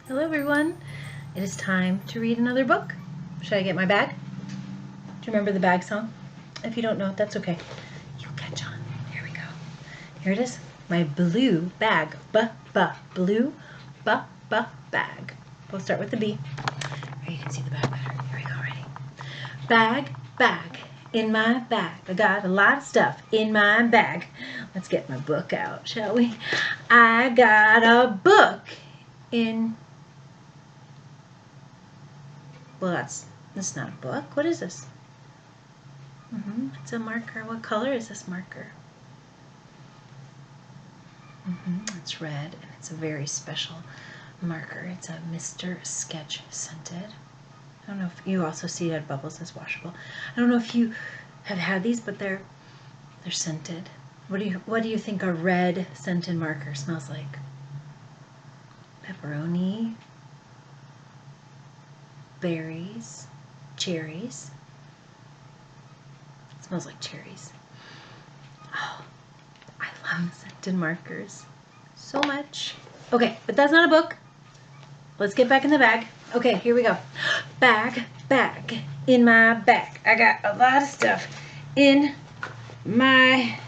Hello everyone. It is time to read another book. Should I get my bag? Do you remember the bag song? If you don't know, that's okay. You'll catch on. Here we go. Here it is. My blue bag. Blue bag. We'll start with the B. Here you can see the bag better. Here we go. Ready? Bag. In my bag. I got a lot of stuff in my bag. Let's get my book out, shall we? I got a book in... Well, that's not a book. What is this? It's a marker. What color is this marker? It's red, and it's a very special marker. It's a Mr. Sketch scented. I don't know if you also see it at Bubbles as washable. I don't know if you have had these, but they're scented. What do you think a red scented marker smells like? Pepperoni, berries, cherries. It smells like cherries. Oh, I love scented markers so much. Okay, but that's not a book. Let's get back in the bag. Okay, here we go. Bag. In my bag. I got a lot of stuff in my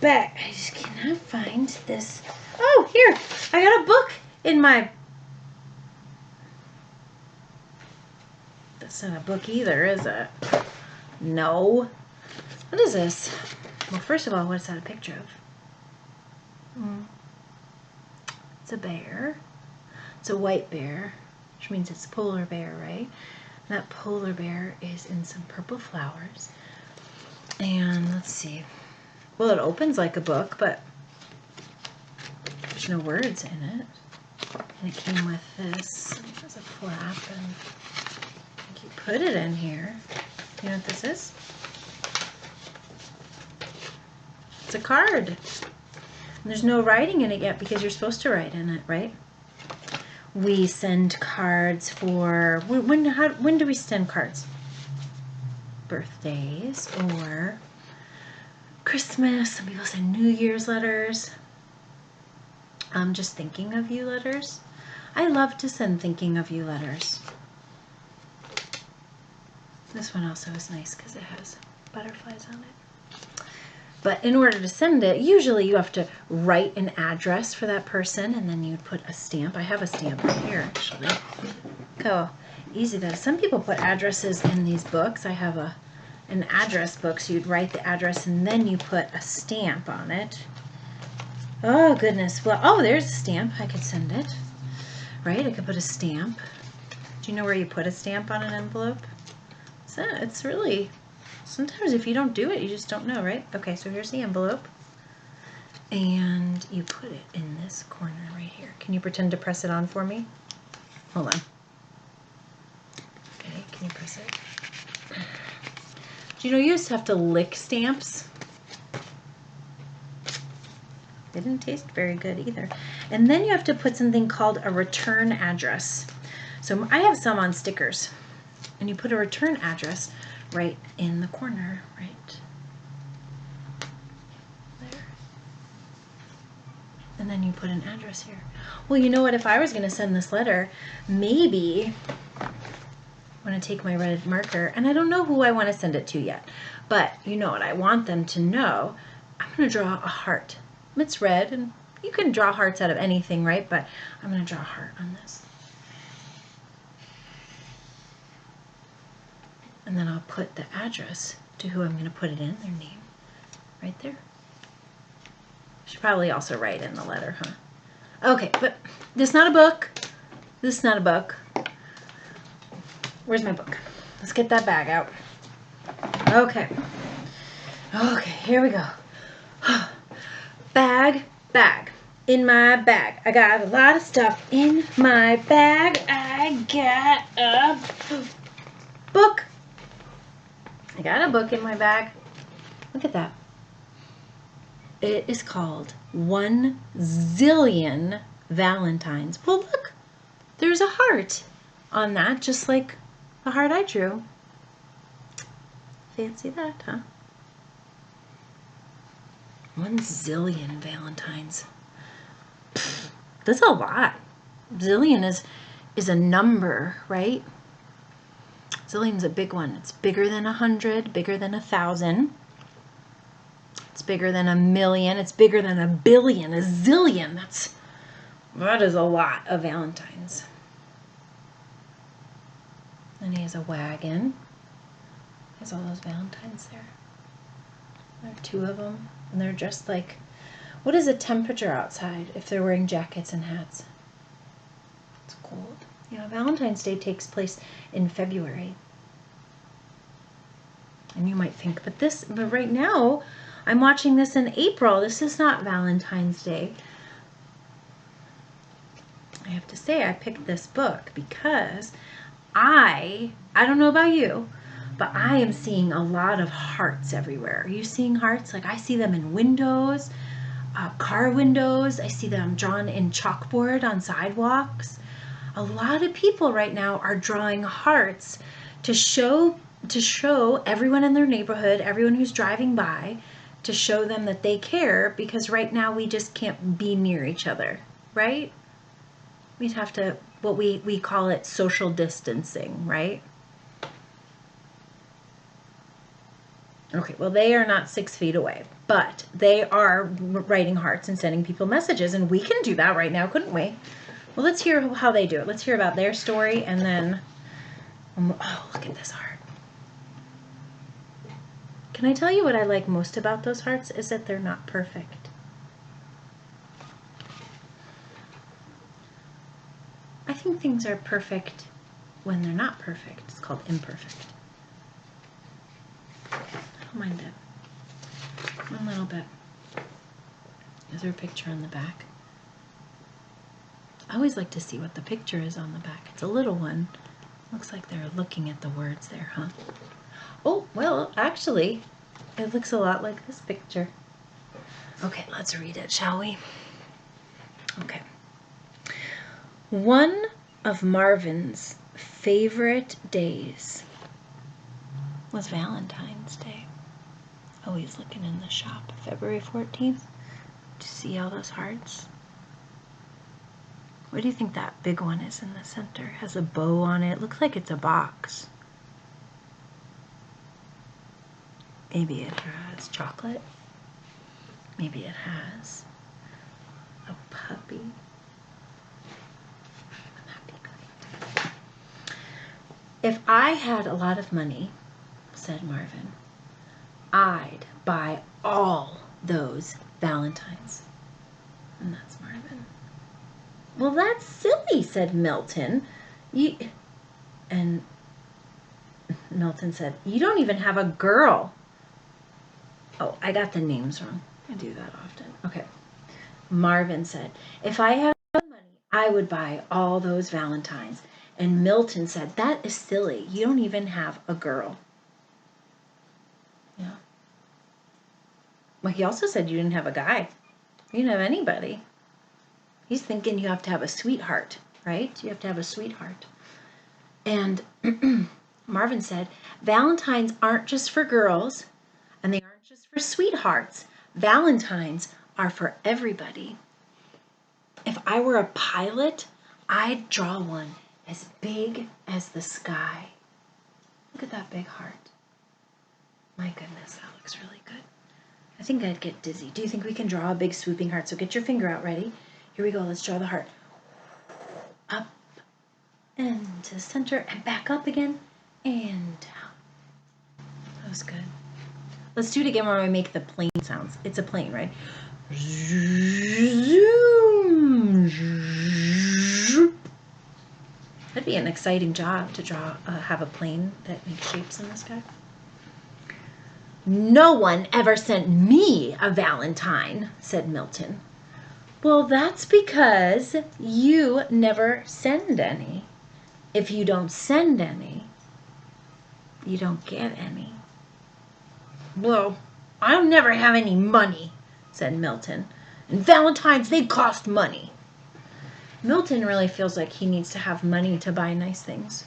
bag. I just cannot find this. Oh, here. I got a book in my... That's not a book either, is it? No. What is this? Well, first of all, what is that a picture of? It's a bear. It's a white bear, which means it's a polar bear, right? That polar bear is in some purple flowers. And let's see. Well, it opens like a book, but there's no words in it. And it came with this. There's a flap, and you put it in here. You know what this is? It's a card. And there's no writing in it yet because you're supposed to write in it, right? We send cards for... When do we send cards? Birthdays or Christmas. Some people send New Year's letters. Just thinking of you letters. I love to send thinking of you letters. This one also is nice because it has butterflies on it. But in order to send it, usually you have to write an address for that person, and then you'd put a stamp. I have a stamp right here, actually. Look how easy that is. Some people put addresses in these books. I have an address book, so you'd write the address, and then you put a stamp on it. Oh, goodness. Well, oh, there's a stamp. I could send it. Right? I could put a stamp. Do you know where you put a stamp on an envelope? So it's really... Sometimes if you don't do it, you just don't know, right? Okay, so here's the envelope. And you put it in this corner right here. Can you pretend to press it on for me? Hold on. Okay, can you press it? Do you know you used to have to lick stamps? They didn't taste very good either. And then you have to put something called a return address. So I have some on stickers. And you put a return address right in the corner, right there. And then you put an address here. Well, you know what? If I was going to send this letter, maybe I'm going to take my red marker, and I don't know who I want to send it to yet, but you know what I want them to know. I'm going to draw a heart. It's red, and you can draw hearts out of anything, right? But I'm going to draw a heart on this. And then I'll put the address to who I'm going to put it in, their name, right there. Should probably also write in the letter, huh? Okay, but this is not a book. This is not a book. Where's my book? Let's get that bag out. Okay. Okay, here we go. Bag. In my bag. I got a lot of stuff in my bag. I got a book. I got a book in my bag. Look at that. It is called 1 Zillion Valentines. Well, look. There's a heart on that, just like the heart I drew. Fancy that, huh? 1 zillion Valentines. That's a lot. Zillion is a number, right? Zillion's a big one. It's bigger than 100, bigger than 1,000. It's bigger than 1,000,000. It's bigger than 1,000,000,000. A zillion. That is a lot of Valentines. And he has a wagon. Has all those Valentines there. There are 2 of them, and they're just like, what is the temperature outside if they're wearing jackets and hats? It's cold. Yeah, Valentine's Day takes place in February. And you might think, but right now, I'm watching this in April. This is not Valentine's Day. I have to say, I picked this book because I don't know about you, but I am seeing a lot of hearts everywhere. Are you seeing hearts? Like, I see them in windows, car windows. I see them drawn in chalkboard on sidewalks. A lot of people right now are drawing hearts to show everyone in their neighborhood, everyone who's driving by, to show them that they care, because right now we just can't be near each other, right? We'd have to, what we call it, social distancing, right? Okay, well, they are not 6 feet away, but they are writing hearts and sending people messages, and we can do that right now, couldn't we? Well, let's hear how they do it. Let's hear about their story, and then, oh, look at this heart. Can I tell you what I like most about those hearts is that they're not perfect. I think things are perfect when they're not perfect. It's called imperfect. I don't mind it. A little bit. Is there a picture on the back? I always like to see what the picture is on the back. It's a little one. Looks like they're looking at the words there, huh? Oh, well, actually, it looks a lot like this picture. Okay, let's read it, shall we? Okay. One of Marvin's favorite days was Valentine's Day. Oh, he's looking in the shop. February 14th. To see all those hearts. What do you think that big one is in the center? It has a bow on it. It looks like it's a box. Maybe it has chocolate. Maybe it has a puppy. If I had a lot of money, said Marvin, I'd buy all those Valentines. And that's Marvin. Well, that's silly, said Milton. And Milton said, you don't even have a girl. Oh, I got the names wrong. I do that often. Okay. Marvin said, if I had money, I would buy all those Valentines. And Milton said, that is silly. You don't even have a girl. Yeah. Well, he also said you didn't have a guy. You didn't have anybody. He's thinking you have to have a sweetheart, right? You have to have a sweetheart. And Marvin said, Valentines aren't just for girls, and they aren't just for sweethearts. Valentines are for everybody. If I were a pilot, I'd draw one as big as the sky. Look at that big heart. My goodness, that looks really good. I think I'd get dizzy. Do you think we can draw a big swooping heart? So get your finger out, ready? Here we go, let's draw the heart. Up and to the center and back up again and down. That was good. Let's do it again where we make the plane sounds. It's a plane, right? That'd be an exciting job to draw, have a plane that makes shapes in the sky. No one ever sent me a Valentine, said Milton. Well, that's because you never send any. If you don't send any, you don't get any. Well, I'll never have any money, said Milton. And Valentines, they cost money. Milton really feels like he needs to have money to buy nice things.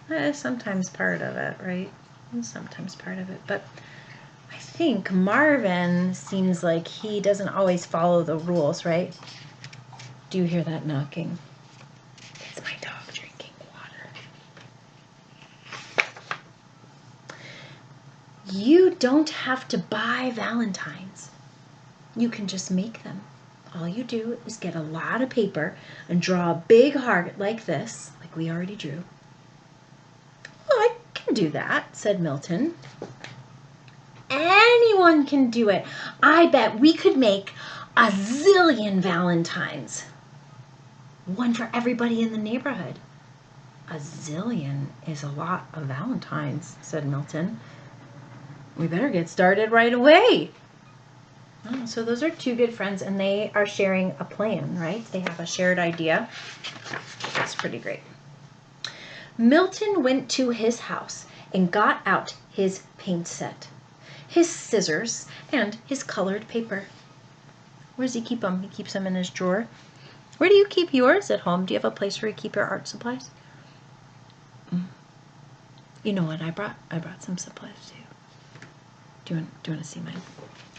That is sometimes part of it, right? Sometimes part of it. But I think Marvin seems like he doesn't always follow the rules, right? do hear that knocking. It's my dog drinking water. You don't have to buy Valentines. You can just make them. All you do is get a lot of paper and draw a big heart like this, like we already drew. Well, I can do that, said Milton. Anyone can do it. I bet we could make a zillion Valentines. One for everybody in the neighborhood. A zillion is a lot of Valentines, said Milton. We better get started right away. Oh, so those are two good friends, and they are sharing a plan, right? They have a shared idea. That's pretty great. Milton went to his house and got out his paint set, his scissors, and his colored paper. Where does he keep them? He keeps them in his drawer. Where do you keep yours at home? Do you have a place where you keep your art supplies? You know what? I brought some supplies too. Do you want to see mine?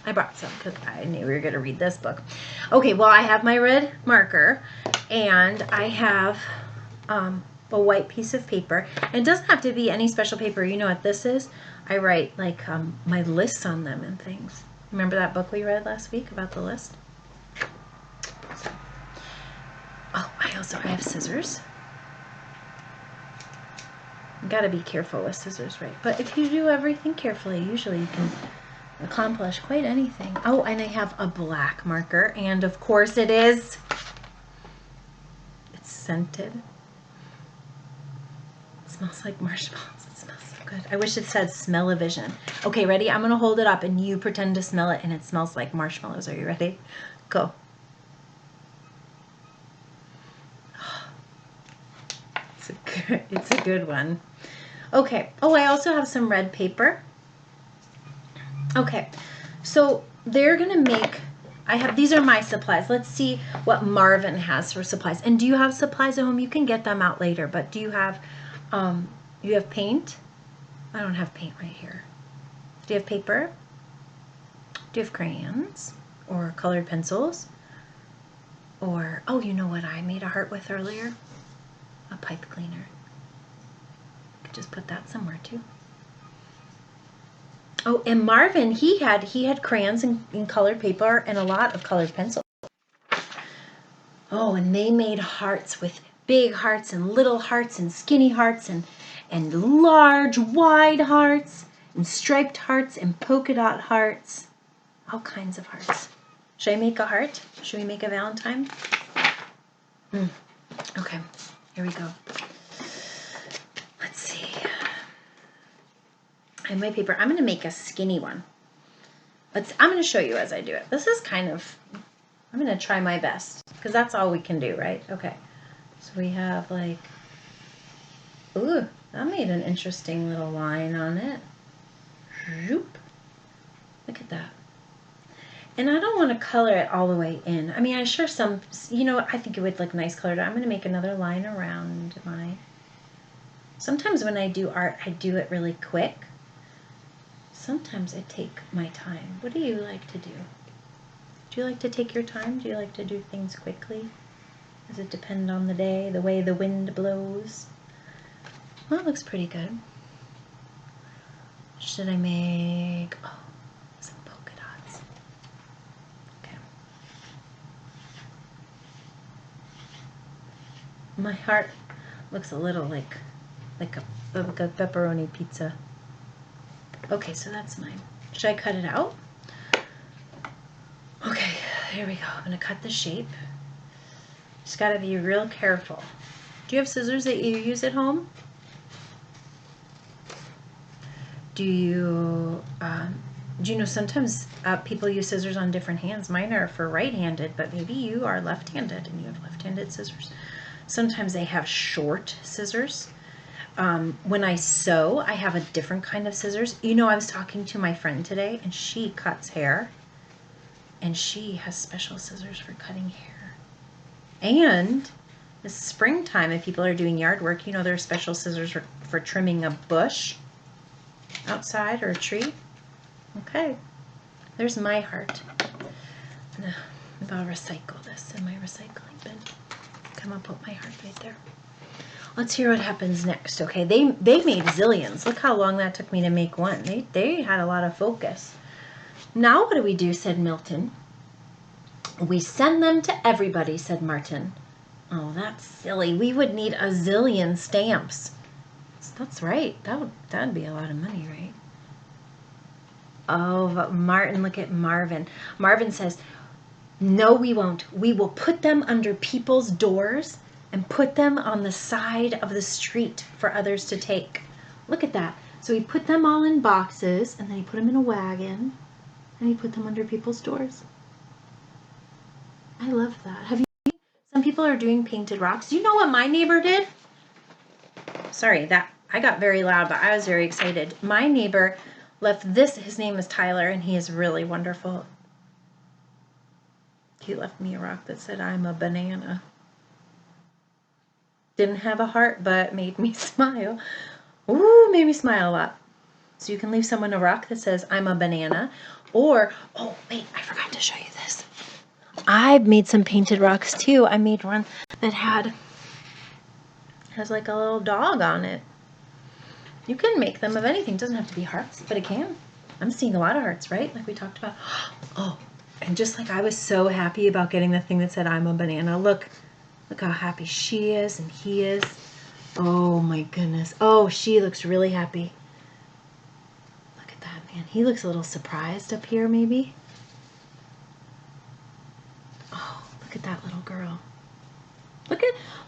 I brought some because I knew we were going to read this book. Okay, well, I have my red marker, and I have a white piece of paper. And it doesn't have to be any special paper. You know what this is? I write like my lists on them and things. Remember that book we read last week about the list? Oh, I have scissors. You got to be careful with scissors, right? But if you do everything carefully, usually you can accomplish quite anything. Oh, and I have a black marker, and of course it's scented. It smells like marshmallows. It smells so good. I wish it said smell-o-vision. Okay, ready? I'm going to hold it up, and you pretend to smell it, and it smells like marshmallows. Are you ready? Go. It's a good one. Okay. Oh, I also have some red paper. Okay, so they're gonna make, these are my supplies. Let's see what Marvin has for supplies. And do you have supplies at home? You can get them out later, but do you have paint? I don't have paint right here. Do you have paper? Do you have crayons or colored pencils? Or, oh, you know what I made a heart with earlier? A pipe cleaner. Could just put that somewhere too. Oh, and Marvin, he had crayons and colored paper and a lot of colored pencils. Oh, and they made hearts with big hearts and little hearts and skinny hearts and large, wide hearts and striped hearts and polka dot hearts. All kinds of hearts. Should I make a heart? Should we make a Valentine? Okay, here we go. Let's see. I have my paper. I'm going to make a skinny one. I'm going to show you as I do it. This is I'm going to try my best because that's all we can do, right? Okay. So we have like, ooh, that made an interesting little line on it. Zoop. Look at that. And I don't want to color it all the way in. I mean, I sure some, you know, I think it would look nice colored. I'm going to make another line around mine. Sometimes when I do art, I do it really quick. Sometimes I take my time. What do you like to do? Do you like to take your time? Do you like to do things quickly? Does it depend on the day, the way the wind blows? Well, it looks pretty good. Should I make, oh, some polka dots. Okay. My heart looks a little like a pepperoni pizza. Okay, so that's mine. Should I cut it out? Okay, here we go. I'm going to cut the shape. Just got to be real careful. Do you have scissors that you use at home? Do you know sometimes people use scissors on different hands? Mine are for right-handed, but maybe you are left-handed and you have left-handed scissors. Sometimes they have short scissors. When I sew, I have a different kind of scissors. You know, I was talking to my friend today, and she cuts hair, and she has special scissors for cutting hair. And it's springtime, if people are doing yard work, you know, there are special scissors for trimming a bush outside or a tree. Okay, there's my heart. I'm gonna Maybe I'll recycle this in my recycling bin. Come up with my heart right there. Let's hear what happens next, okay? They made zillions. Look how long that took me to make one. They had a lot of focus. Now what do we do, said Milton. We send them to everybody, said Martin. Oh, that's silly. We would need a zillion stamps. That's right. That'd be a lot of money, right? Oh, but Martin, look at Marvin. Marvin says, no, we won't. We will put them under people's doors and put them on the side of the street for others to take. Look at that. So he put them all in boxes, and then he put them in a wagon, and he put them under people's doors. I love that. Have you seen? Some people are doing painted rocks. Do you know what my neighbor did? Sorry, that I got very loud, but I was very excited. My neighbor left this. His name is Tyler, and he is really wonderful. He left me a rock that said, I'm a banana. Didn't have a heart, but made me smile. Ooh, made me smile a lot. So you can leave someone a rock that says, I'm a banana. Or, oh, wait, I forgot to show you this. I made some painted rocks, too. I made one that has like a little dog on it. You can make them of anything. It doesn't have to be hearts, but it can. I'm seeing a lot of hearts, right? Like we talked about. Oh, and just like I was so happy about getting the thing that said, I'm a banana. Look how happy she is and he is. Oh my goodness. Oh, she looks really happy. Look at that, man. He looks a little surprised up here, maybe. Oh, look at that little girl.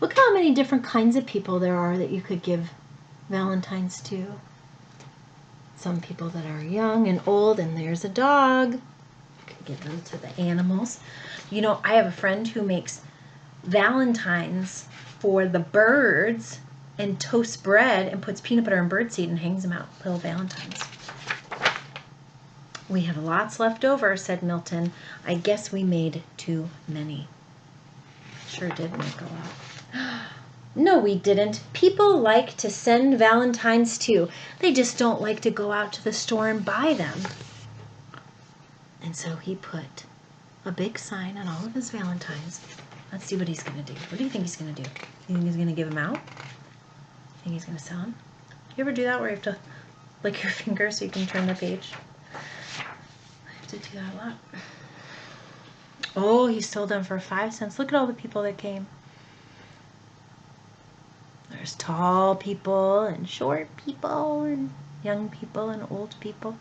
Look how many different kinds of people there are that you could give Valentines to. Some people that are young and old, and there's a dog. You could give them to the animals. You know, I have a friend who makes Valentines for the birds and toasts bread and puts peanut butter and birdseed and hangs them out. Little Valentines. We have lots left over, said Milton. I guess we made too many. Sure did make a lot. No, we didn't. People like to send Valentines too. They just don't like to go out to the store and buy them. And so he put a big sign on all of his Valentines. Let's see what he's going to do. What do you think he's going to do? You think he's going to give them out? You think he's going to sell them? You ever do that where you have to lick your finger so you can turn the page? I have to do that a lot. Oh, he sold them for 5 cents. Look at all the people that came. There's tall people and short people and young people and old people.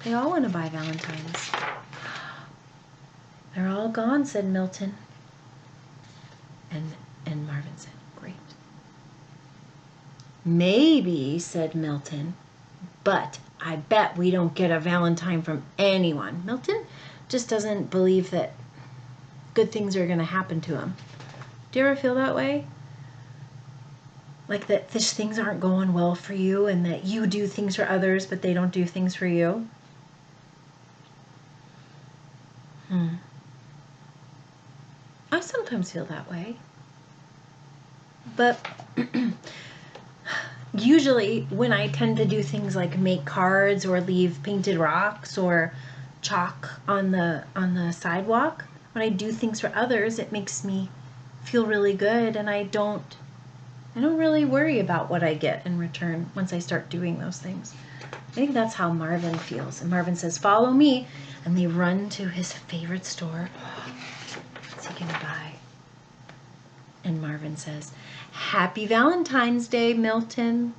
They all want to buy Valentines. They're all gone, said Milton. And Marvin said, great. Maybe, said Milton, but I bet we don't get a Valentine from anyone. Milton just doesn't believe that good things are going to happen to him. Do you ever feel that way? Like that things aren't going well for you and that you do things for others, but they don't do things for you? I sometimes feel that way. But usually when I tend to do things like make cards or leave painted rocks or chalk on the sidewalk, when I do things for others, it makes me feel really good, and I don't really worry about what I get in return once I start doing those things. I think that's how Marvin feels. And Marvin says, follow me. And they run to his favorite store. What's he going to buy? And Marvin says, Happy Valentine's Day, Milton.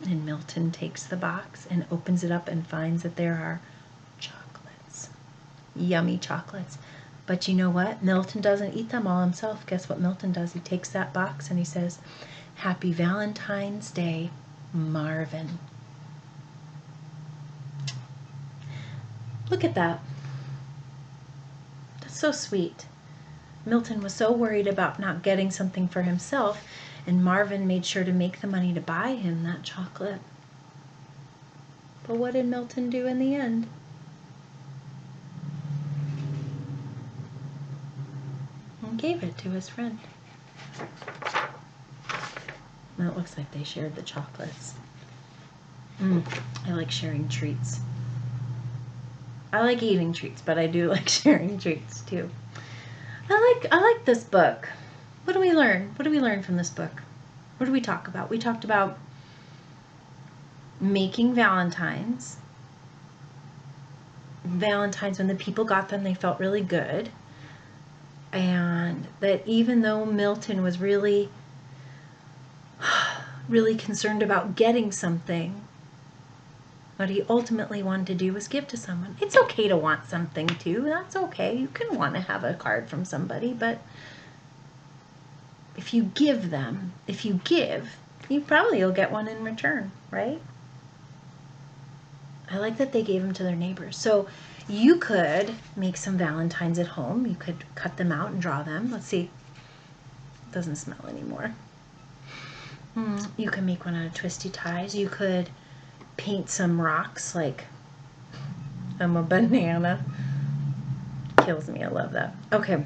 And Milton takes the box and opens it up and finds that there are chocolates. Yummy chocolates. But you know what? Milton doesn't eat them all himself. Guess what Milton does? He takes that box and he says, Happy Valentine's Day, Marvin. Look at that. That's so sweet. Milton was so worried about not getting something for himself, and Marvin made sure to make the money to buy him that chocolate. But what did Milton do in the end? And gave it to his friend. Well, it looks like they shared the chocolates. I like sharing treats. I like eating treats, but I do like sharing treats too. like this book. What do we learn? What do we learn from this book? What do we talk about? We talked about making Valentines. Valentines, when the people got them, they felt really good. And that even though Milton was really, really concerned about getting something, what he ultimately wanted to do was give to someone. It's okay to want something too. That's okay. You can want to have a card from somebody, but if you give them, if you give, you probably will get one in return, right? I like that they gave them to their neighbors. So you could make some Valentines at home. You could cut them out and draw them. Let's see. It doesn't smell anymore. You can make one out of twisty ties. You could paint some rocks like I'm a banana. Kills me. I love that. Okay.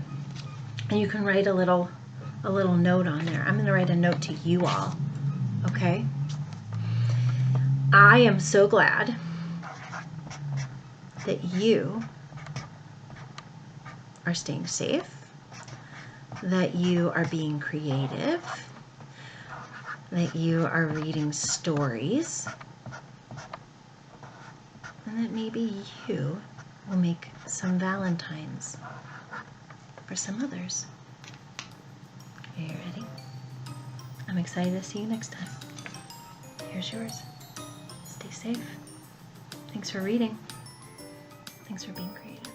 And you can write a little note on there. I'm going to write a note to you all. Okay? I am so glad that you are staying safe, that you are being creative, that you are reading stories, and that maybe you will make some Valentines for some others. Are you ready? I'm excited to see you next time. Here's yours. Stay safe. Thanks for reading. Thanks for being creative.